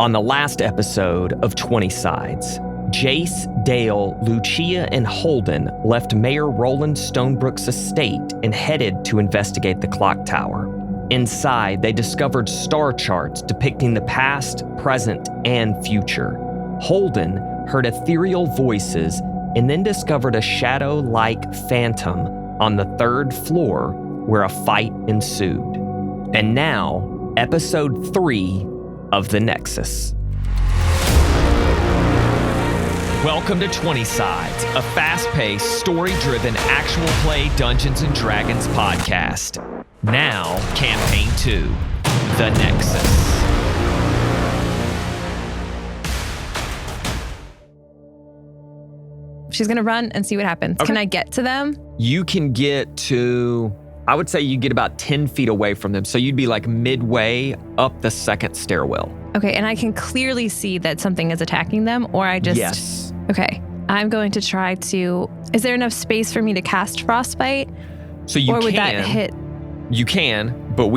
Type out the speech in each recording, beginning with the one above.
On the last episode of 20 Sides, Jace, Dale, Lucia, and Holden left Mayor Roland Stonebrook's estate and headed to investigate the clock tower. Inside, they discovered star charts depicting the past, present, and future. Holden heard ethereal voices and then discovered a shadow-like phantom on the 3rd floor where a fight ensued. And now, episode 3 of The Nexus. Welcome to 20 Sides, a fast-paced, story-driven, actual play Dungeons & Dragons podcast. Now, Campaign 2, The Nexus. She's going to run and see what happens. Okay. Can I get to them? You can get to, I would say you get about 10 feet away from them. So you'd be like midway up the 2nd stairwell. Okay, and I can clearly see that something is attacking them, or I just... Yes. Okay, I'm going to try to... Is there enough space for me to cast Frostbite? So you or would that hit? You can, but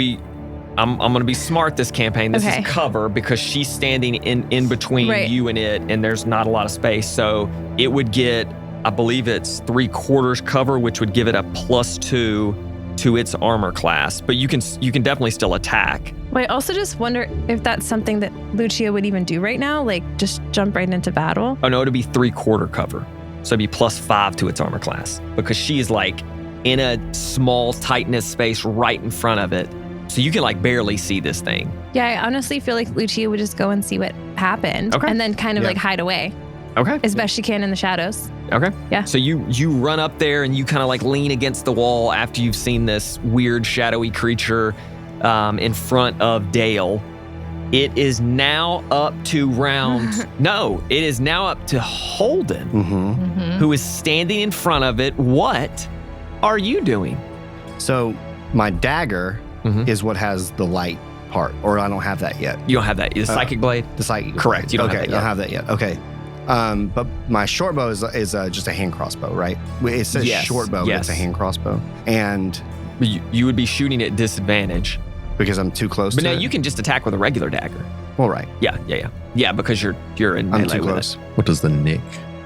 I'm going to be smart this campaign. This Okay. is cover because she's standing in between Right. you and it, and there's not a lot of space. So it would get, I believe it's 3/4 cover, which would give it a +2 to its armor class. But you can definitely still attack. Well, I also just wonder if that's something that Lucia would even do right now, like just jump right into battle. Oh no, it'd be 3/4 cover. So it'd be +5 to its armor class because she's like in a small tightness space right in front of it. So you can like barely see this thing. Yeah, I honestly feel like Lucia would just go and see what happened and then kind of like hide away Okay. as best she can in the shadows. Okay. Yeah. So you run up there and you kind of like lean against the wall after you've seen this weird shadowy creature in front of Dale. It is now up to it is now up to Holden, who is standing in front of it. What are you doing? So my dagger is what has the light part, or I don't have that yet. You don't have that. The psychic blade? The psychic Correct. blade. You don't have okay, that yet. I don't have that yet. Okay. But my short bow is just a hand crossbow, right? It says Yes, short bow, but yes. it's a hand crossbow. And You would be shooting at disadvantage. because I'm too close But to now it. you can just attack with a regular dagger. Well, right. Yeah, because you're in I'm melee too with close. What does the nick?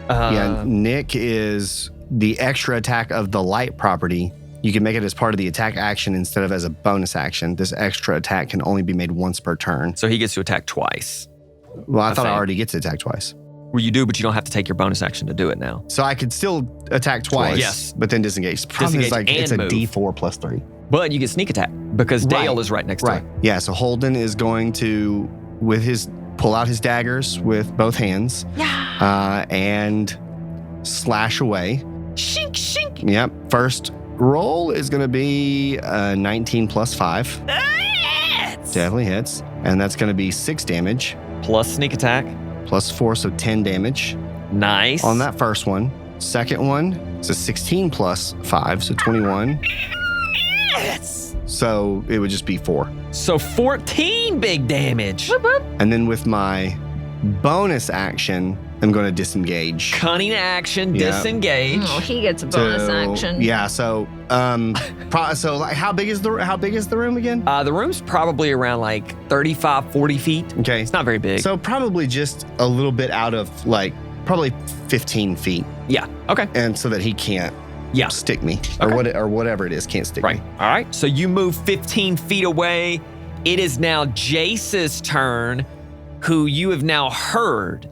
it. Yeah, Nick is the extra attack of the light property. You can make it as part of the attack action instead of as a bonus action. This extra attack can only be made once per turn. So he gets to attack twice. Well, I thought I think. already get to attack twice. Well, you do, but you don't have to take your bonus action to do it now. So I could still attack twice, Yes. but then disengage. The problem is Disengage it's and a move. D4 plus 3. But you get sneak attack because Dale is right next to Right. him. Yeah, so Holden is going to, pull out his daggers with both hands. And slash away. Shink, shink. Yep. First roll is going to be 19 plus 5. Definitely hits. And that's going to be 6 damage. Plus sneak attack. Plus 4, so 10 damage Nice. on that first one. Second one is a 16 plus 5, so 21. Yes. So it would just be 4. So 14 big damage. And then with my bonus action, I'm going to disengage. Cunning action, Yeah. disengage. Oh, he gets a bonus action. Yeah, so so like how big is the room again? The room's probably around like 35, 40 feet. Okay. It's not very big. So probably just a little bit out of like probably 15 feet, yeah. Okay. and so that he can't Yeah. stick me Okay. or whatever it is can't stick Right. me. All right. So you move 15 feet away. It is now Jace's turn, who you have now heard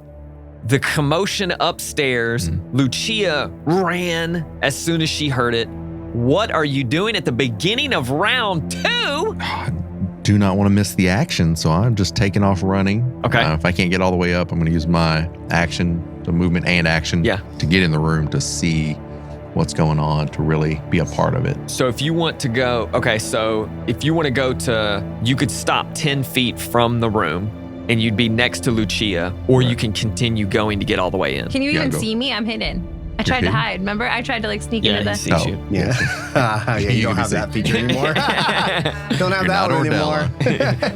the commotion upstairs. Lucia ran as soon as she heard it. What are you doing at the beginning of round 2? Do not want to miss the action, so I'm just taking off running. Okay. If I can't get all the way up, I'm going to use my action, the movement and action, Yeah. to get in the room to see what's going on, to really be a part of it. So if you want to go, you could stop 10 feet from the room and you'd be next to Lucia, or you can continue going to get all the way in. Can you Yeah, even go. see me? I'm hidden. I tried to hide. Remember? I tried to like sneak into he the. sees you. Yeah. You don't have that feature anymore. Don't have that one anymore.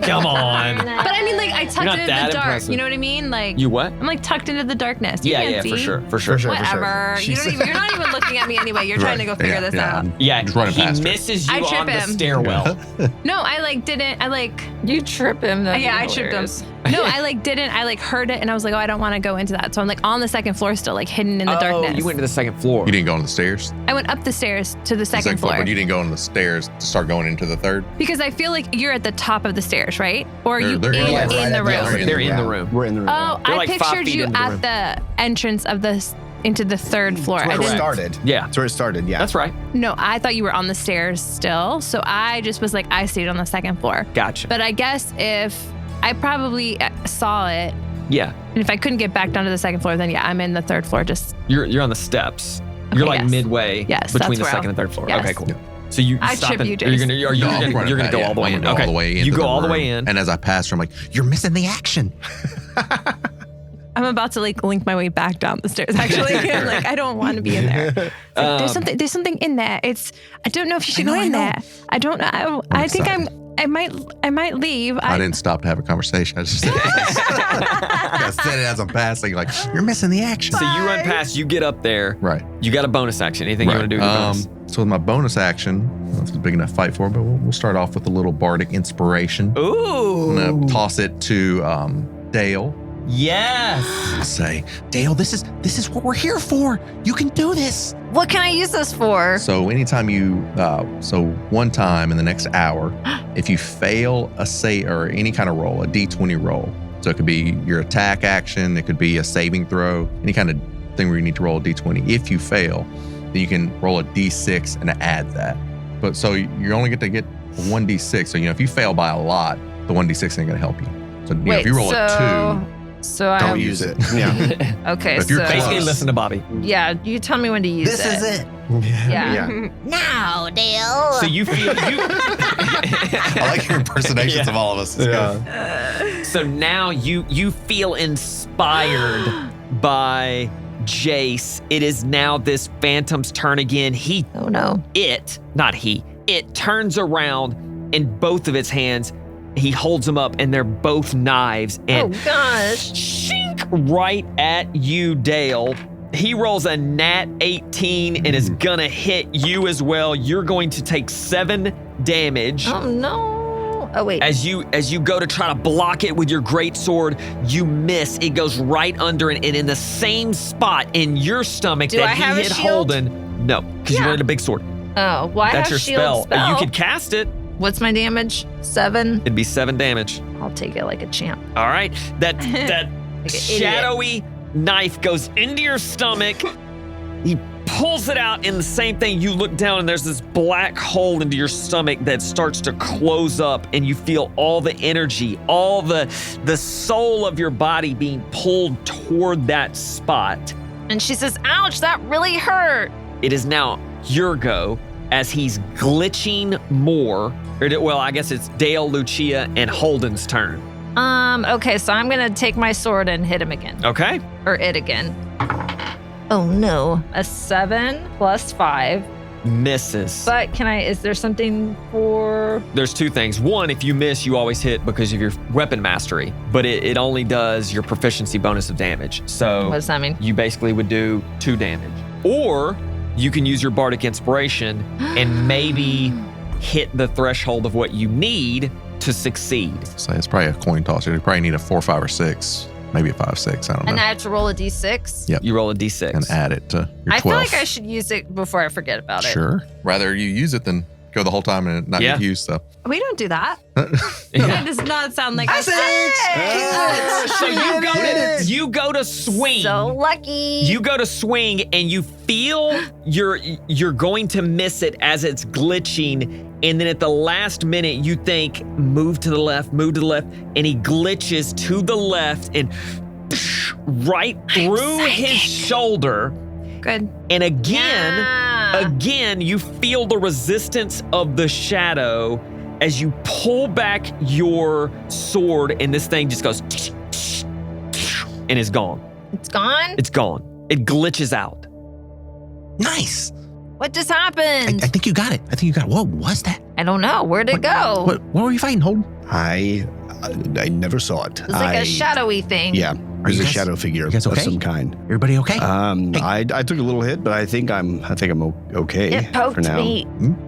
Come on. But I mean, like I tucked not into that the dark. impressive. You know what I mean? Like You what? I'm like tucked into the darkness. You can't see. For sure. Whatever. You're not even looking at me anyway. You're trying to go figure this out. Yeah, Just running he past her. misses you I trip on the him. stairwell. No, I like didn't. I like. You trip him. I tripped him. No, I like didn't. I like heard it and I was like, oh, I don't want to go into that. So I'm like on the second floor still, like hidden in the darkness. You went to the second floor. You didn't go on the stairs? I went up the stairs to the second floor. But you didn't go on the stairs to start going into the third? Because I feel like you're at the top of the stairs, right? Or are you They're in right the room? at the They're in the room. We're in the room. Oh, They're I like 5 pictured feet you in the at room. the entrance of into the third floor. That's I where it didn't. started. Yeah. That's where it started, yeah. That's right. No, I thought you were on the stairs still. So I just was like, I stayed on the second floor. Gotcha. But I guess if I probably saw it, Yeah. and if I couldn't get back down to the second floor, then yeah, I'm in the third floor. Just You're on the steps. You're Okay, like yes. midway Yes, between that's the where second and third floor. Yes. Okay, cool. So you I stop trip and you, you're Jace. gonna No, I'm running go past- all the way I'm in. gonna go Okay. all the way into You go all the room. way in. And as I pass her, I'm like, you're missing the action. I'm about to like link my way back down the stairs. Actually, I'm like I don't want to be in there. It's like, there's something in there. I don't know if you should go in there. I don't know. I think I might leave. I didn't stop to have a conversation. I just I said it as I'm passing, like, you're missing the action. So you run past, you get up there. Right. You got a bonus action. Anything you want to do with your bonus? So with my bonus action, I don't know if it's a big enough fight for, but we'll start off with a little bardic inspiration. Ooh. I'm gonna toss it to Dale. Yes. I'll say, Dale, this is what we're here for. You can do this. What can I use this for? So anytime so one time in the next hour, if you fail or any kind of roll, a D20 roll. So it could be your attack action, it could be a saving throw, any kind of thing where you need to roll a D20. If you fail, then you can roll a D6 and add that. But so you only get to get 1D6. So if you fail by a lot, the 1D6 ain't gonna help you. So if you roll a 2. So Don't use it. Yeah. Okay, If you're so Basically, close. listen to Bobby. yeah, you tell me when to use This is it. Yeah. Now, Dale. So you feel I like your impersonations of all of us. It's good. So now you feel inspired by Jace. It is now this phantom's turn again. Oh no. It turns around in both of its hands. He holds them up and they're both knives and Oh gosh. shink right at you, Dale. He rolls a nat 18 and is gonna hit you as well. You're going to take 7 damage. Oh no. Oh wait. As you go to try to block it with your great sword, you miss. It goes right under it, and in the same spot in your stomach Do that I have he a hit shield? Holden. No, because you Yeah. wanted a big sword. Oh, why That's have your shield spell. You could cast it. What's my damage? 7. It'd be 7 damage. I'll take it like a champ. All right. That Like an idiot. shadowy knife goes into your stomach. He pulls it out, and the same thing. You look down, and there's this black hole into your stomach that starts to close up, and you feel all the energy, all the soul of your body being pulled toward that spot. And she says, "Ouch, that really hurt." It is now your go as he's glitching more. Well, I guess it's Dale, Lucia, and Holden's turn. Okay, so I'm gonna take my sword and hit him again. Okay. Or it again. Oh no. A 7 plus 5. Misses. But is there something for There's 2 things. One, if you miss, you always hit because of your weapon mastery, but it only does your proficiency bonus of damage. So what does that mean? you basically would do 2 damage. Or you can use your bardic inspiration and maybe hit the threshold of what you need to succeed. So it's probably a coin toss. You probably need a 4, 5, or 6, maybe a 5, 6. I don't know. And I have to roll a d6? Yep. You roll a d6. And add it to your 12. I feel like I should use it before I forget about it. Sure. Rather you use it than go the whole time and not Yeah. get used. So We don't do that. Yeah. That does not sound like us. So you go to swing. So lucky. You go to swing and you feel you're going to miss it as it's glitching, and then at the last minute you think move to the left, and he glitches to the left and right through his shoulder. Good. And again, Yeah. again, you feel the resistance of the shadow as you pull back your sword, and this thing just goes and is gone. It's gone? It's gone. It glitches out. Nice. What just happened? I think you got it. What was that? I don't know. Where'd it go? What were you fighting, Holden? I never saw it. It was like a shadowy thing. Yeah, it was a shadow figure you guys okay? of some kind. Everybody okay? Hey. I took a little hit, but I think I'm okay It poked for now. me.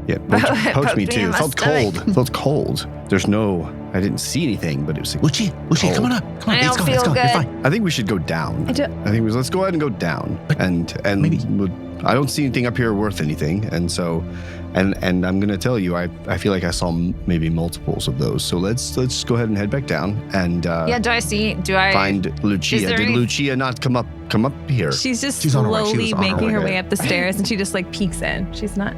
Yeah, poked me Poked me too. in It my felt stomach. cold. It felt cold. I didn't see anything, but it was Lucia, cold. come on up. Come on, I don't let's feel go. You're good. fine. I think we should go down. I don't- I think let's go ahead and go down. But And maybe- I don't see anything up here worth anything, and so, and I'm gonna tell you, I feel like I saw maybe multiples of those. So let's just go ahead and head back down and Yeah, do I find Lucia. Is there Did any- Lucia not come up here? She's just She's on her way. She slowly was on her making her way. way up the stairs, and she just like peeks in. She's not.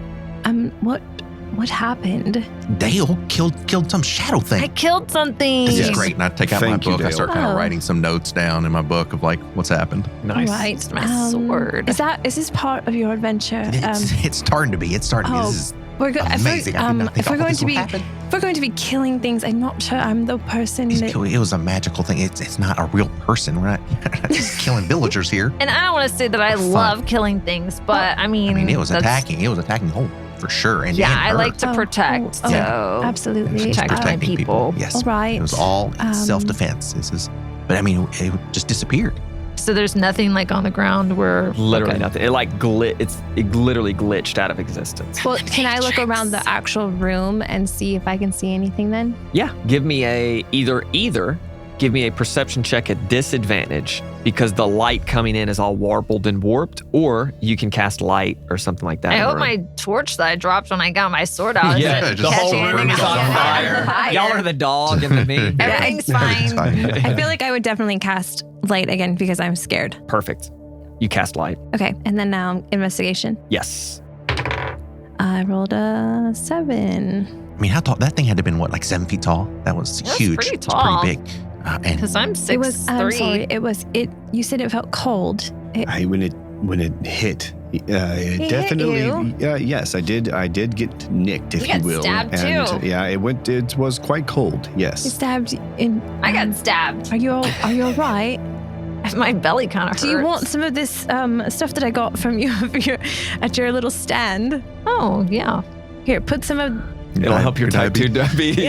What happened? Dale killed some shadow thing. I killed something. This is Yes. great. And I take out Thank my you, book. I Dale. start kind Oh. of writing some notes down in my book of like what's happened. Nice. All right. My sword. Is this part of your adventure? It's starting to be. It's starting to be. oh, This is We're go- amazing. I did not think if we're all going this to would be happen. if we're going to be killing things, I'm not sure I'm the person that. It was a magical thing. It's not a real person. We're not just killing villagers here. And I don't want to say that I Fun. love killing things, but I mean, I mean, it was that's- attacking. It was attacking Holden for sure. And Yeah, and I her. like to Oh, protect. oh, So Absolutely. It was protect my protecting people. Yes. All right. It was all Um, self-defense. But I mean, it just disappeared. So there's nothing like on the ground where Literally okay. nothing. It like it literally glitched out of existence. Well, can I look around the actual room and see if I can see anything then? Yeah, give me either give me a perception check at disadvantage because the light coming in is all warbled and warped, or you can cast light or something like that. I in the hope room. my torch that I dropped when I got my sword out Yeah, isn't the whole catching room anything is on else. fire. Y'all are the dog and the me. Everything's Everything's fine. fine. I feel like I would definitely cast light again because I'm scared. Perfect. You cast light. Okay, and then now investigation. Yes. I rolled a 7. I mean, how tall? That thing had to have been what, like 7 feet tall? That was That's huge. pretty It's tall. pretty big. And Because I'm 6'3". It was. I'm sorry. It was. It. You said it felt cold. When it hit, it hit definitely. you? Yes, I did. I did get nicked, if You you got will. stabbed, and too. yeah, it was quite cold. You Yes. stabbed in. I got stabbed. Are you all right? My belly kind of hurts. Do you want some of this stuff that I got from you at your little stand? Oh, yeah. Here, put some of. It'll help your type 2 diabetes.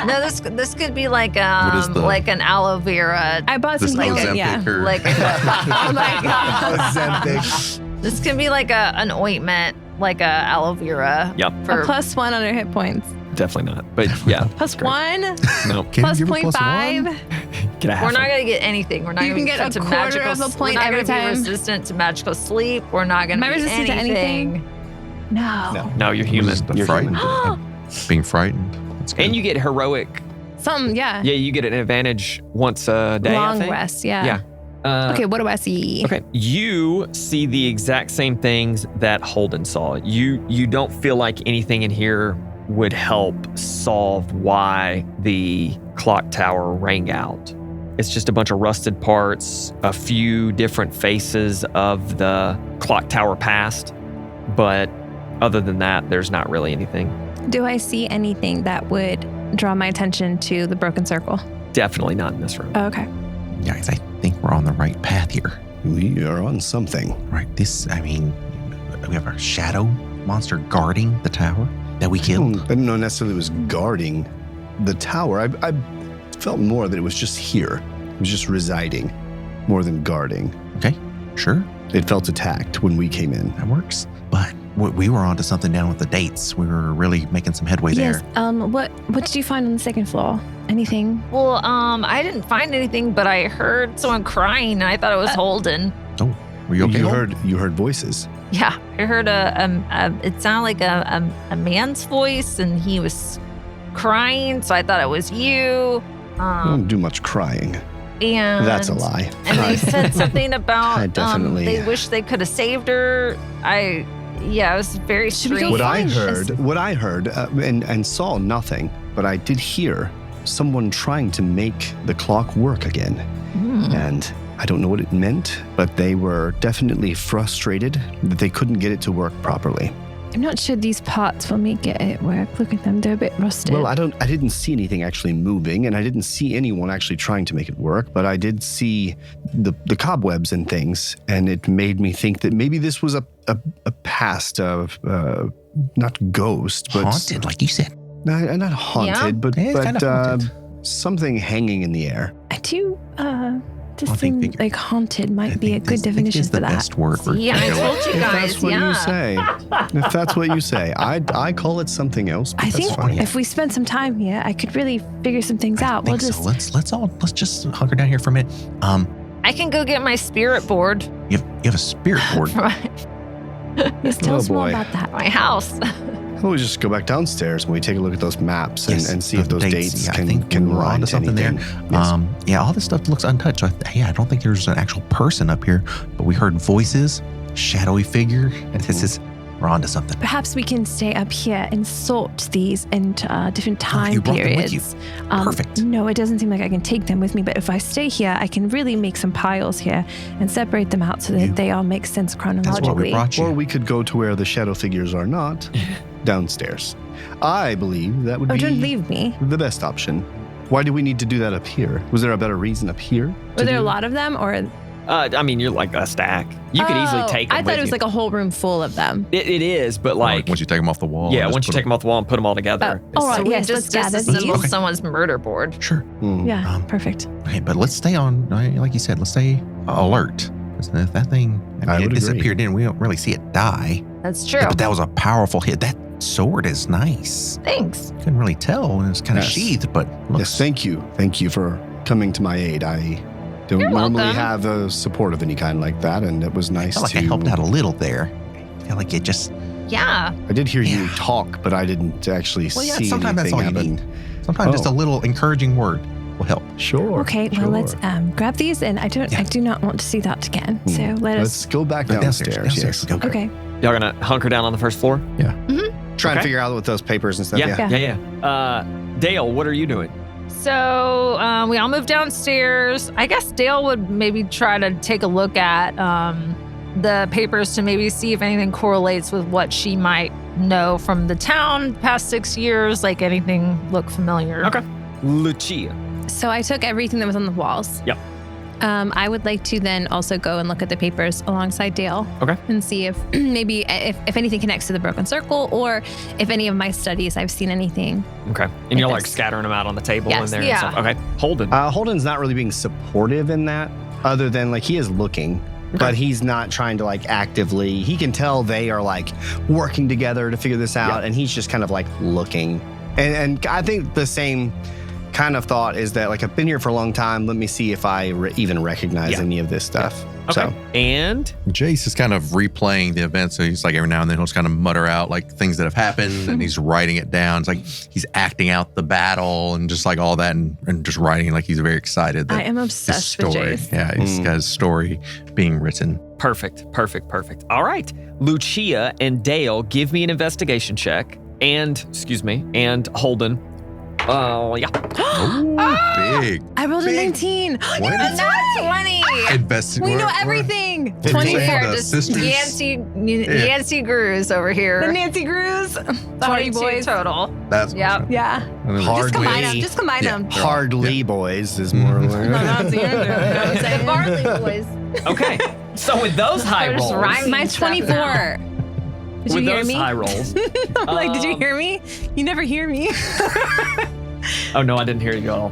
No, this could be like What is the- like an aloe vera. I bought some This healing. Ozempic Yeah. or- Like oh my god. Ozempic. This could be like an ointment, like a aloe vera. Yep. For A +1 on her hit points. Definitely not. But yeah. Plus great. 1. No. Can Plus you give a +1? 0.5. Get a half. we're not gonna get anything. We're not You gonna can get be a to quarter magical, of a point we're not every gonna time. be resistant to magical sleep. We're not gonna Am I be resistant to anything? No. No. No, you're human. You're frightened. human. Being frightened. That's good. And you get heroic. Something. Yeah. Yeah, you get an advantage once a day. I Long think. rest. Yeah. Yeah. Okay. What do I see? Okay, you see the exact same things that Holden saw. You don't feel like anything in here would help solve why the clock tower rang out. It's just a bunch of rusted parts, a few different faces of the clock tower past, but other than that, there's not really anything. Do I see anything that would draw my attention to the broken circle? Definitely not in this room. Okay. Guys, I think we're on the right path here. We are on something. Right. We have a shadow monster guarding the tower that we I killed. didn't know necessarily it was guarding the tower. I felt more that it was just here. It was just residing more than guarding. Okay, sure, It felt attacked when we came in. that works. But we were onto something down with the dates. We were really making some headway Yes. there. What did you find on the second floor? Anything? Well, I didn't find anything, but I heard someone crying, and I thought it was Holden. Were you okay? You heard voices. Yeah, I heard it sounded like a man's voice, and he was crying, so I thought it was you. I don't do much crying. And That's a lie. And they said something I about definitely- they wish they could have saved her. It was very Should we strange. go What I heard, and saw nothing, but I did hear someone trying to make the clock work again. And I don't know what it meant, but they were definitely frustrated that they couldn't get it to work properly. I'm not sure these parts will make it work. Look at them. They're a bit rusted. Well, I didn't see anything actually moving, and I didn't see anyone actually trying to make it work, but I did see the cobwebs and things, and it made me think that maybe this was a past of not ghost, but Haunted, like you said. not haunted, but Yeah, it's kind of haunted. something hanging in the air. I do just I think think like haunted might I be a think good this- I think definition is for the that. best word for Yeah, I Dale. told you If guys. that's what you say. If that's what you say. I call it something else, but I that's think fine. if we spend some time here, I could really figure some things out. I We'll think just so. Let's just hunker down here for a minute. I can go get my spirit board You have a spirit board. for yes, tell Oh, us more boy. about that. my house. We'll just go back downstairs and we take a look at those maps Yes, and see if those dates yeah, I can think can we're rhyme onto to something there. anything. Yes. Yeah, all this stuff looks untouched. So I don't think there's an actual person up here, but we heard voices, shadowy figure, and this is we're onto something. Perhaps we can stay up here and sort these into different time you brought them with periods. you. Perfect. No, it doesn't seem like I can take them with me, but if I stay here, I can really make some piles here and separate them out so that they all make sense That's chronologically. what we brought you. Or we could go to where the shadow figures are not, downstairs. I believe that would Oh, be don't leave me. the best option. Why do we need to do that up here? Was there a better reason up here? Were there a lot of them, or I mean, you're like a stack. You could easily take them I thought with it was you. like a whole room full of them. It is, but like, once you take them off the wall. yeah, just once you put take them off the wall and put them all together. all right, So we yes, just let's gather disassemble these. someone's murder board. Sure. Hmm. Yeah, Um, perfect. Okay, but let's stay on, like you said, let's stay alert. 'Cause if that thing I it would disappeared in, we don't really see it die. That's true. But that was a powerful hit. That sword is nice. Thanks. Couldn't really tell when it was kind of Yes. sheathed, but looks Yes, thank you. Thank you for coming to my aid. I don't You're normally welcome. have a support of any kind like that, and it was I nice felt like to. I helped out a little there. I feel like it just Yeah. I did hear you Yeah. talk, but I didn't actually Well, yeah, see sometimes that's anything all you happen. sometimes just a Oh. little encouraging word will help. Sure. Okay, well, let's grab these, and I do not want to see that again. So let Let's us. go back downstairs. Downstairs. Yes. Okay. Y'all gonna hunker down on the first floor? Try and Okay. figure out with those papers and stuff. Yeah, Yeah. yeah. Dale, what are you doing? So we all moved downstairs. I guess Dale would maybe try to take a look at the papers to maybe see if anything correlates with what she might know from the town past 6 years, like anything look familiar. Okay. Lucia. So I took everything that was on the walls. Yep. I would like to then also go and look at the papers alongside Dale. Okay. And see if maybe if anything connects to the broken circle, or if any of my studies I've seen anything. Okay. And you're like Yes. scattering them out on the table Yes. in there Yeah. and stuff. Okay. Holden. Holden's not really being supportive in that, other than like he is looking, but he's not trying to like actively. He can tell they are like working together to figure this out, Yeah. and he's just kind of like looking. And I think the same kind of thought is that like I've been here for a long time. Let me see if I even recognize Yeah. any of this stuff. Okay. So And Jace is kind of replaying the event, so he's like every now and then he'll just kind of mutter out like things that have happened, and he's writing it down. It's like he's acting out the battle and just like all that, and just writing like he's very excited. That I am his obsessed with story, Jace. yeah, he's got his story being written. perfect. All right. Lucia and Dale, give me an investigation check. And Holden. Oh, yeah. Big. I rolled a Big 19. What is Not 20. We know everything. Fifteen. 20 Saying Here, the just sisters. Yancy Grooves over here. The Nancy Grews. The Hardy 22 Boys. total. That's Yep. Yeah. Hard Just combine way. them. Just combine Yeah. them. Hardly boys is more. No, not the end. You know what I'm The saying? Barley Boys. Okay. So with those high They're just rolls, rhyming. Mine's stuff 24. Did you with hear those me? high rolls. I'm like, did you hear me? You never hear me. Oh no, I didn't hear you at all.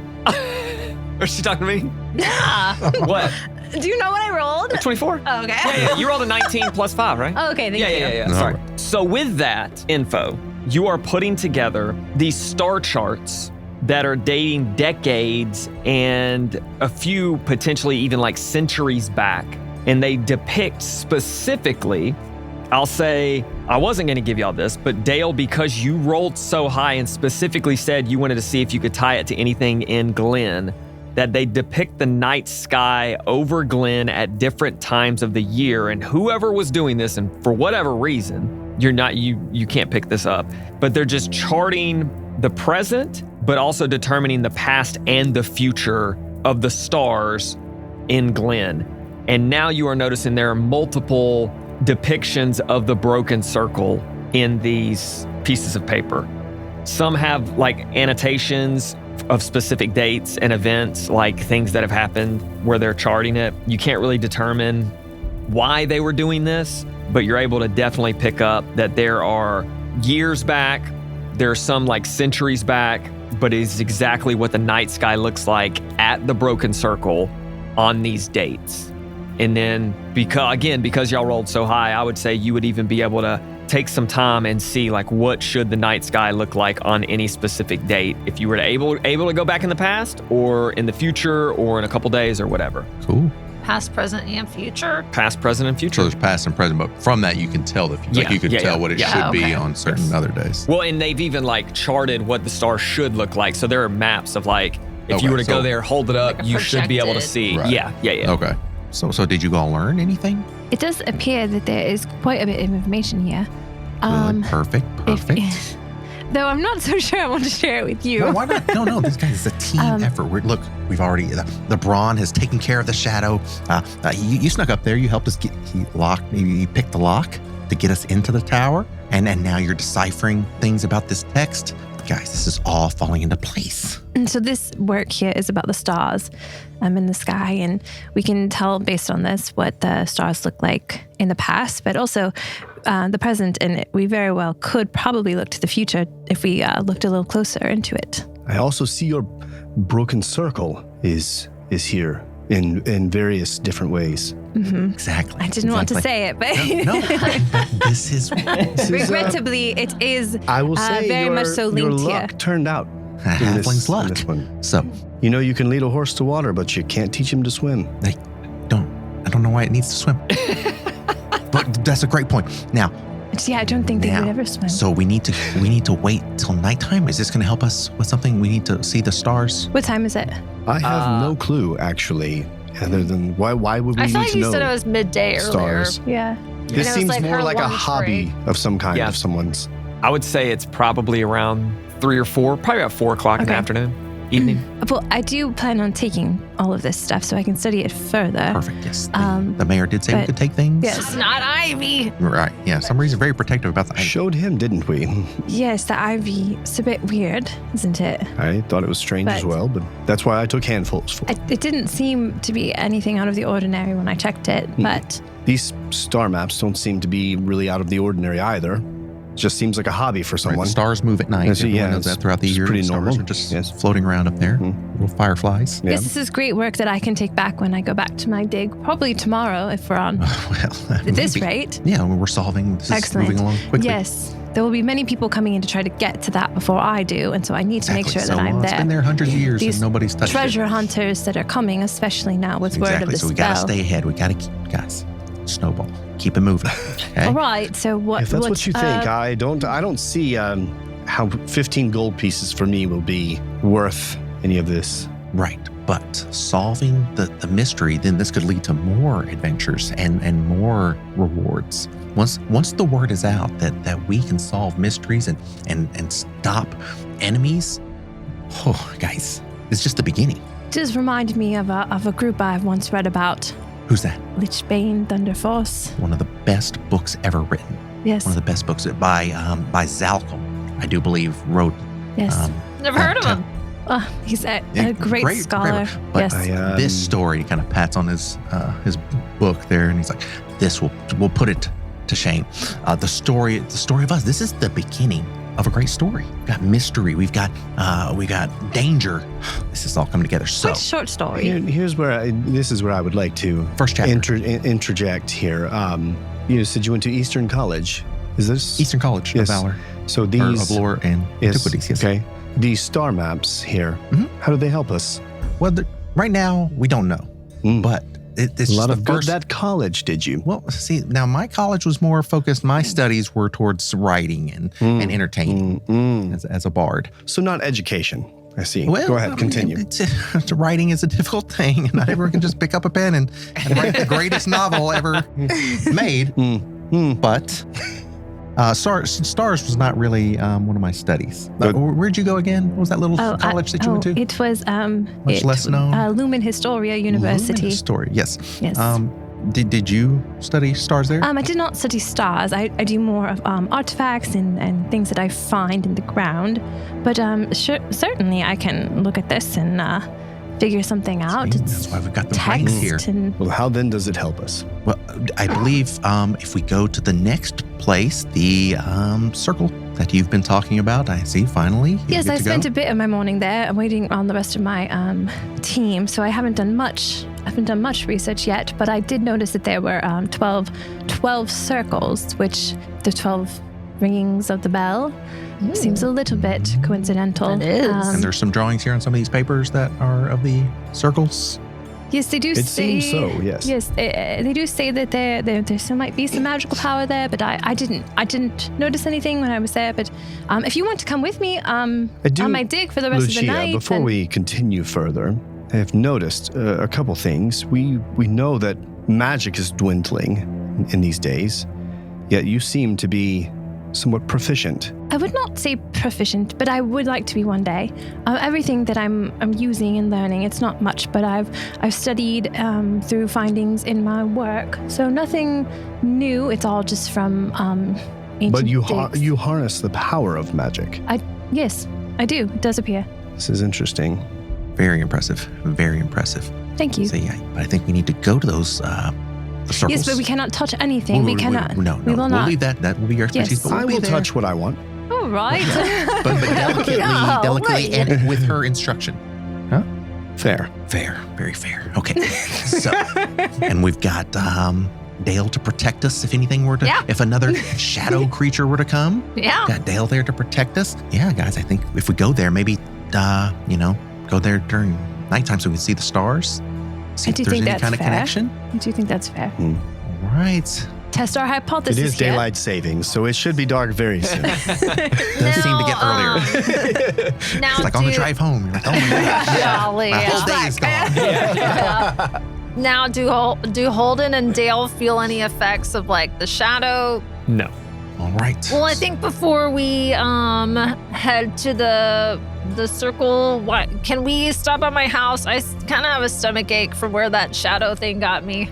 Was she talking to me? Yeah. What? Do you know what I rolled? 24? Oh, okay. Yeah. You rolled a 19 plus 5, right? Oh, okay, thank you. Yeah. No. Sorry. So with that info, you are putting together these star charts that are dating decades and a few potentially even like centuries back. And they depict specifically, I'll say, I wasn't going to give y'all this, but Dale, because you rolled so high and specifically said you wanted to see if you could tie it to anything in Glen, that they depict the night sky over Glen at different times of the year. And whoever was doing this, and for whatever reason, you can't pick this up, but they're just charting the present, but also determining the past and the future of the stars in Glen. And now you are noticing there are multiple depictions of the broken circle in these pieces of paper. Some have like annotations of specific dates and events, like things that have happened where they're charting it. You can't really determine why they were doing this, but you're able to definitely pick up that there are years back, there are some like centuries back, but it's exactly what the night sky looks like at the broken circle on these dates. And then because y'all rolled so high, I would say you would even be able to take some time and see like what should the night sky look like on any specific date if you were able to go back in the past or in the future or in a couple days or whatever. Cool. Past, present, and future. Past, present, and future. So there's past and present, but from that you can tell the future. Yeah, Like you can tell what it should be on certain other days. Well, and they've even like charted what the stars should look like. So there are maps of like, if you were to go there, hold it up, like you should be able to projected. see. Right. Yeah. Okay. So did you all learn anything? It does appear that there is quite a bit of information here. Good. Perfect. Though I'm not so sure I want to share it with you. No, why not? No, this guy is a team effort. We've already, the Brawn has taken care of the shadow. You snuck up there. You helped us he picked the lock to get us into the tower. And now you're deciphering things about this text. Guys, this is all falling into place. And so this work here is about the stars in the sky. And we can tell based on this what the stars look like in the past, but also the present. And we very well could probably look to the future if we looked a little closer into it. I also see your broken circle is here in various different ways. Mm-hmm. Exactly. I didn't want to say it, but No, this is regrettably, it is I will say very much so your linked luck here. turned out. halfling's luck. In this one. So You know you can lead a horse to water, but you can't teach him to swim. I don't know why it needs to swim. But that's a great point. Now, yeah, I don't think they would ever swim. so we need to wait till nighttime. Is this going to help us with something? We need to see the stars. What time is it? I have no clue, actually, other than why would we I need thought like to you know said it was midday earlier. stars? Yeah. This And it was seems like more her like a lunch hobby break. of some kind Yeah. of someone's. I would say it's probably around 3 or 4, probably about 4 o'clock in the Okay. afternoon, evening. Well, I do plan on taking all of this stuff so I can study it further. Perfect. Yes. Um, The mayor did say we but- could take things. Yes. It's not Ivy. Right. Yeah. Some reason very protective about the. Showed him, didn't we? Yes, the ivy. It's a bit weird, isn't it? I thought it was strange as But- well, but that's why I took handfuls for it. It didn't seem to be anything out of the ordinary when I checked it, but These star maps don't seem to be really out of the ordinary either. It just seems like a hobby for Right, someone. the stars move at night. Yeah, so, Everyone yeah, knows that it's- throughout the it's year. pretty the stars normal. are just Yes. floating around up there. Little fireflies. Yeah. this is great work that I can take back when I go back to my dig, probably tomorrow if we're on Well, at this maybe. rate. Yeah, we're solving. This Excellent. is moving along quickly. Yes, there will be many people coming in to try to get to that before I do, and so I need to make sure that I'm It's there. been there hundreds of years These and nobody's touched Treasure it. hunters that are coming, especially now with word of Exactly. the So we spell. gotta stay ahead. We gotta keep, guys, snowball. Keep it moving. Okay. All right. So what? If that's what you think, uh, I don't see how 15 gold pieces for me will be worth any of this. Right. But solving the mystery, then this could lead to more adventures and more rewards. Once the word is out that we can solve mysteries and stop enemies, oh guys, it's just the beginning. Does remind me of a group I've once read about. Who's that? Lichbane Thunder Force. One of the best books ever written. Yes. One of the best books by Zalcom, I do believe, wrote. Yes. Never heard of him. He's a Yeah, great scholar. book. But Yes. this story, he kind of pats on his book there, and he's like, "This will put it to shame." The story of us. This is the beginning of a great story. We've got mystery. We got danger. This is all coming together. So Quick short story. Here's where this is where I would like to first chapter, interject here. You said you went to Eastern College. Is this Eastern College Yes. of Valor, So or these of lore and antiquities. Yes. Okay. These star maps here. Mhm. How do they help us? Well, right now we don't know, but it's A just lot the of good first. that college, did you? Well, see, now my college was more focused. My studies were towards writing and entertaining as a bard. So not education. I see. Well, Go ahead, continue. Writing is a difficult thing. Not everyone can just pick up a pen and write the greatest novel ever made. But Stars was not really one of my studies. Where'd you go again? What was that little college that you went to? It was Much less known? Lumen Historia University. Story, yes. Yes. Did you study stars there? I did not study stars. I do more of artifacts and things that I find in the ground. But certainly I can look at this and figure something out. That's why we've got the brains here. Well, how then does it help us? Well, I believe if we go to the next place, the circle that you've been talking about, I see, finally. Yes, I spent a bit of my morning there waiting on the rest of my team, so I haven't done much research yet, but I did notice that there were 12 circles, which the 12 ringings of the bell. Seems a little bit coincidental. It is. And there's some drawings here on some of these papers that are of the circles. Yes, they do It say. seems so, yes. Yes, they do say that there still might be some magical power there, but I didn't notice anything when I was there. But if you want to come with me on my dig for the rest Lucia, of the night. before we continue further, I have noticed a couple things. We know that magic is dwindling in these days, yet you seem to be somewhat proficient. I would not say proficient, but I would like to be one day. Everything that I'm using and learning, it's not much, but I've studied through findings in my work. So nothing new. It's all just from ancient But digs. you harness the power of magic. Yes, I do. It does appear. This is interesting. Very impressive. Very impressive. Thank you. So yeah, but I think we need to go to those circles. Yes, but we cannot touch anything. We cannot. No, we will we'll not. leave that. That will be your expertise. Yes. But we'll I be will there. touch what I want. All right. but delicately, and with her instruction. Fair. Fair, very fair. Okay, so and we've got Dale to protect us if anything were to, if another shadow creature were to come. Yeah. Got Dale there to protect us. Yeah, guys, I think if we go there, maybe go there during nighttime so we can see the stars. See I if do there's think any that's kind of fair. connection. I do think that's fair. All right. Test our hypothesis. It is here. daylight savings, so it should be dark very soon. Does seem to get earlier. Now It's like on the drive home. You're like, oh my gosh, Golly, my whole day is gone. Now, do Holden and Dale feel any effects of like the shadow? No. All right. Well, I think before we head to the circle, can we stop at my house? I kind of have a stomach ache from where that shadow thing got me.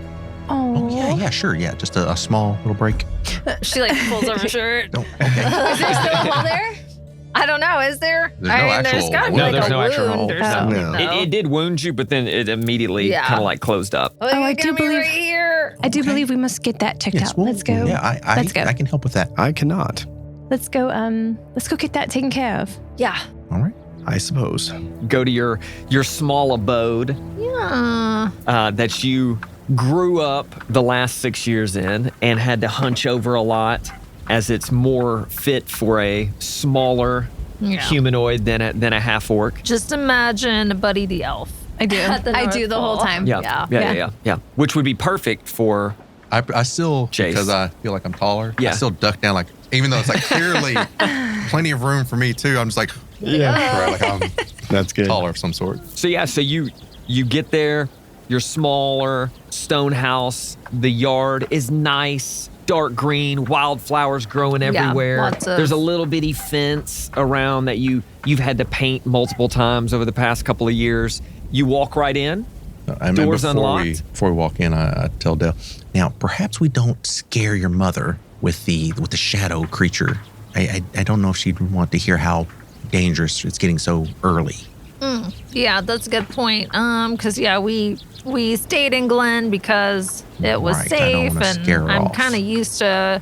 Oh, yeah, sure. Yeah, just a small little break. She like pulls over her shirt. Oh, okay. Is there still a hole there? I don't know. Is there? There's no actual there's gotta be hole. No, like there's a no actual wound hole. or No. something. No. though. It did wound you, but then it immediately Yeah. kind of like closed up. Oh, I you do got me believe- right here. I do believe we must get that checked out. well, Let's go. Yeah, Let's go. I can help with that. I cannot, Let's go. Let's go get that taken care of. Yeah. All right. I suppose. Go to your small abode Yeah. that you grew up the last 6 years in and had to hunch over a lot as it's more fit for a smaller humanoid than a half orc. Just imagine Buddy the elf. I do. At the I North do the whole Pole. time. Yeah. Which would be perfect for I still, Jace. because I feel like I'm taller, Yeah. I still duck down, like, even though it's like clearly plenty of room for me too, I'm just like, like I'm That's good. taller of some sort. So you get there, your smaller stone house, the yard is nice, dark green, wildflowers growing everywhere. lots of- There's a little bitty fence around that you've had to paint multiple times over the past couple of years. You walk right in. And Doors before unlocked? before we walk in, I tell Dale, now perhaps we don't scare your mother with the shadow creature. I don't know if she'd want to hear how dangerous it's getting so early. Yeah, that's a good point. Because we stayed in Glen because it was Right, I don't safe, wanna scare and her I'm off. kind of used to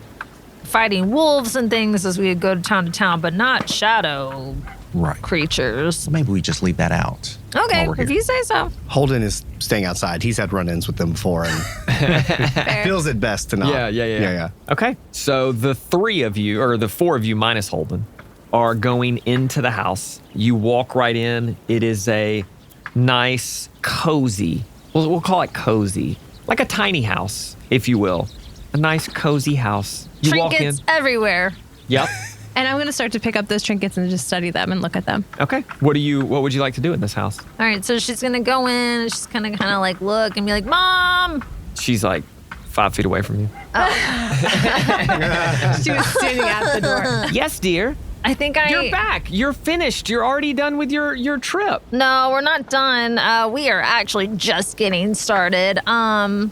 fighting wolves and things as we would go to town, but not shadow Right. creatures. So maybe we just leave that out. Okay, while we're if here. you say so. Holden is staying outside. He's had run-ins with them before and feels it best to not. Yeah. Okay. So the three of you, or the four of you minus Holden, are going into the house. You walk right in. It is a nice, cozy, we'll call it cozy, like a tiny house, if you will. A nice, cozy house. You walk in. Trinkets everywhere. Yep. And I'm going to start to pick up those trinkets and just study them and look at them. Okay. What would you like to do in this house? All right, so she's gonna go in and she's gonna kind of like look and be like, "Mom." She's like 5 feet away from you. She was standing at the door. Yes, dear. I think You're back. You're finished. You're already done with your trip. No, we're not done. We are actually just getting started. Oh.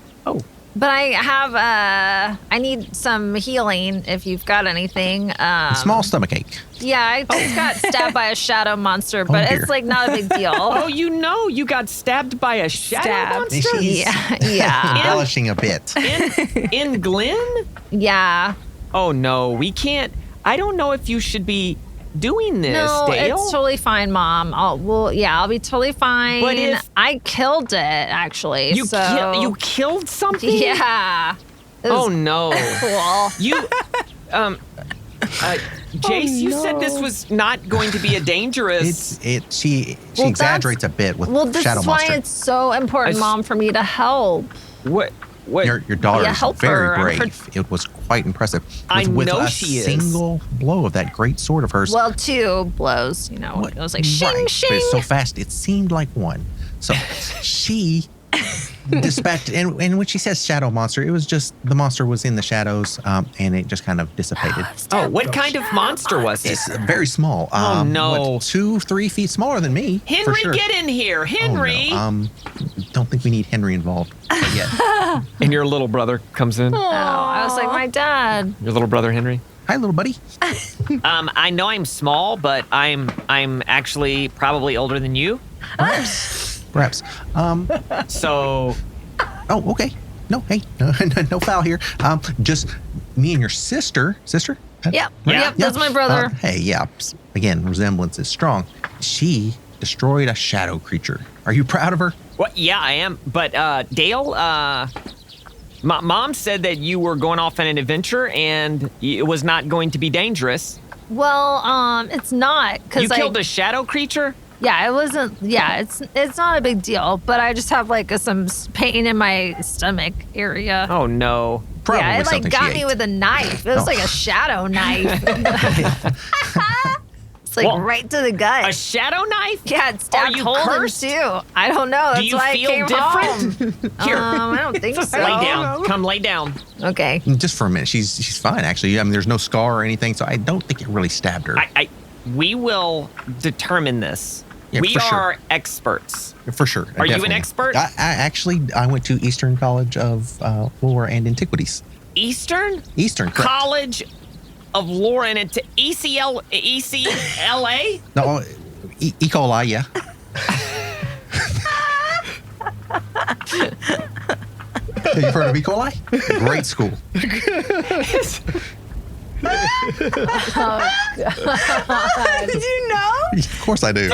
But I have, I need some healing if you've got anything. Small stomach ache. Yeah, I just got stabbed by a shadow monster, but dear. it's like not a big deal. Oh, you got stabbed by a shadow monster? She's Yeah. embellishing a bit. In Glen? Yeah. Oh, no, we can't. I don't know if you should be doing this, No, Dale. it's totally fine, Mom. I'll be totally fine. But if- I killed it, actually. You killed something? Yeah. It was Oh, no. cool. You, Jace, you said this was not going to be a dangerous. She Well, exaggerates a bit with This shadow is why monster. it's so important, I- Mom, for me to help. What? Your daughter Yeah, is help very her. I'm brave. It was quite impressive. I with know a she is. single blow of that great sword of hers. Well, 2 blows, It was like shing, right, shing. But it's so fast, it seemed like one. So she dispatched, and when she says shadow monster, it was just the monster was in the shadows, and it just kind of dissipated. Oh, what kind of monster was it? It's very small. Oh, no. 2-3 feet smaller than me. for Henry, sure. get in here. Henry. Oh, no. Don't think we need Henry involved yet. And your little brother comes in. Oh, I was like, my dad. Your little brother, Henry. Hi, little buddy. I know I'm small, but I'm actually probably older than you. Perhaps. So, Oh, okay. No, hey, no foul here. Just me and your sister. Sister? Yep. Yeah. Yep, that's my brother. Hey, yeah. Again, resemblance is strong. She destroyed a shadow creature. Are you proud of her? well, yeah, I am. But Dale, my mom said that you were going off on an adventure and it was not going to be dangerous. Well, it's not because You killed a shadow creature? Yeah, it wasn't. Yeah, it's not a big deal, but I just have like some pain in my stomach area. Oh no. Probably yeah, it like something got she me ate. with a knife. It was Oh. like a shadow knife. It's like Well, right to the gut. A shadow knife? Yeah, it stabbed you Holden cursed? too. I don't know. That's Do you why feel I came different? home. Here. I don't think so. Lay down. Come lay down. Okay. Just for a minute. She's fine, actually. I mean, there's no scar or anything, so I don't think it really stabbed her. We will determine this. Yeah, we for sure. are experts. For sure. Are you an definitely. expert? I went to Eastern College of Lore and Antiquities. Eastern Eastern, correct. College of Lore and ECLA? No, E. coli, yeah. You've heard of E. coli? Great school. Did you know? Of course I do.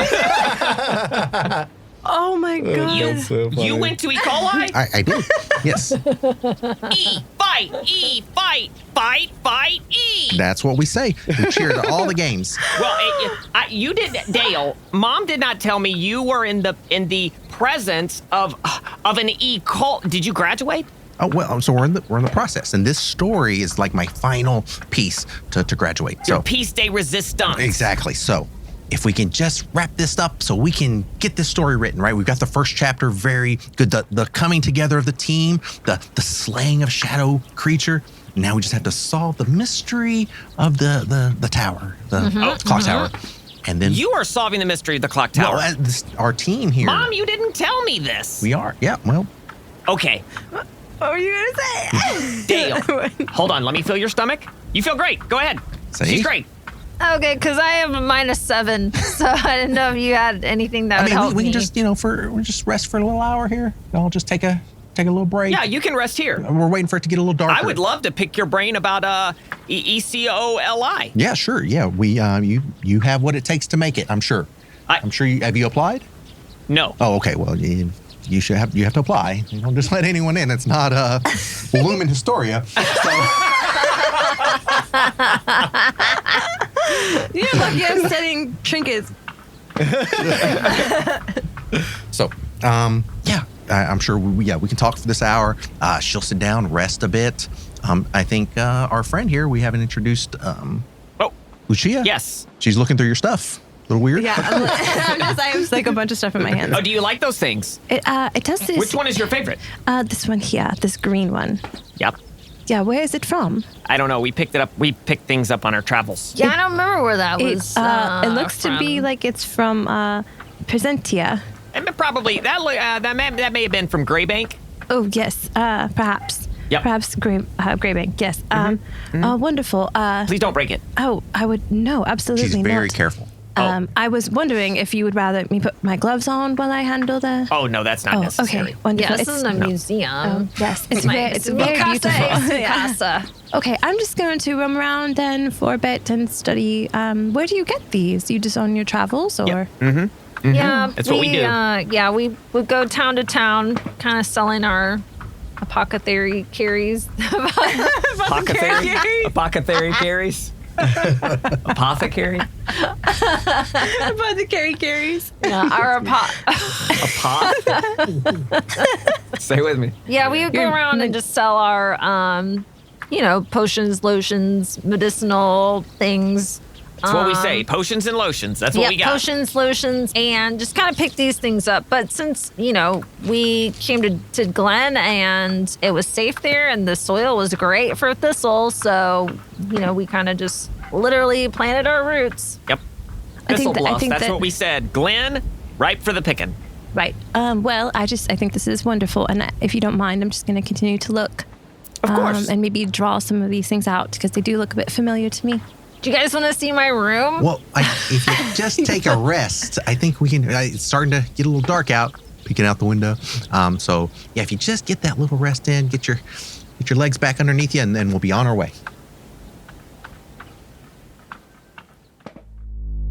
Oh my god. You went to E. coli? I did. Yes. E, fight, E. That's what we say. We cheer to all the games. Well, you did, Dale. Mom did not tell me you were in the presence of an E. coli. Did you graduate? Oh well, so we're in the process, and this story is like my final piece to graduate. Your So piece de resistance. exactly. So if we can just wrap this up, so we can get this story written, right? We've got the first chapter very good. The coming together of the team, the slaying of shadow creature. Now we just have to solve the mystery of the tower, the clock tower, and then You are solving the mystery of the clock tower. Well, our team here. Mom, you didn't tell me this. We are. Yeah. Well. Okay, What were you gonna say? Dale. Hold on, let me feel your stomach. You feel great. Go ahead. See? She's great. Okay, because I have a -7, so I didn't know if you had anything that I would mean, help we me. can just we'll just rest for a little hour here. I'll just take a little break. Yeah, you can rest here. We're waiting for it to get a little darker. I would love to pick your brain about ECOLI. Yeah, sure. Yeah, we you have what it takes to make it. I'm sure. I'm sure. Have you applied? No. Oh, okay. Well, you have to apply. You don't just let anyone in. It's not Lumen Historia. So, You're lucky I'm setting trinkets. so yeah, I'm sure we can talk for this hour. She'll sit down, rest a bit. I think our friend here we haven't introduced. Oh, Lucia. yes. She's looking through your stuff. A little weird. Yeah, I have like a bunch of stuff in my hands. Oh, do you like those things? It does this. Which one is your favorite? This one here, this green one. Yep. Yeah, where is it from? I don't know. We picked it up. We picked things up on our travels. yeah, I don't remember where that It, was. it looks to be from. like it's from Presentia. And probably that may have been from Greybank. Oh yes, perhaps. Yep. Perhaps Graybank. Yes. Wonderful. Please don't break it. Oh, I would no, absolutely She's very not. careful. I was wondering if you would rather me put my gloves on while I handle the. Oh, no, that's not necessary. Okay, wonderful. Yeah, this isn't a museum. Yes, it's very beautiful. Yeah. Casa. Okay, I'm just going to roam around then for a bit and study. Where do you get these? You just on your travels, or? Yep. Mm-hmm. Yeah, That's what we do. We would go town to town, kind of selling our apothecary carries. Apothecary carries? Apothecary? Apothecary carries. Yeah, our Stay with me. Yeah, we would go around and just sell our, potions, lotions, medicinal things. That's what we say. Potions and lotions. That's what we got. Potions, lotions, and just kind of pick these things up. But since, we came to Glen and it was safe there and the soil was great for thistle, so, we kind of just literally planted our roots. Yep. I Thistle think Bluffs. That's that- what we said. Glen, ripe for the picking. Right. Well, I think this is wonderful, and if you don't mind, I'm just going to continue to look. Of course. And maybe draw some of these things out because they do look a bit familiar to me. Do you guys want to see my room? Well, if you just take a rest, I think we can. It's starting to get a little dark out, peeking out the window. So, if you just get that little rest in, get your legs back underneath you, and then we'll be on our way.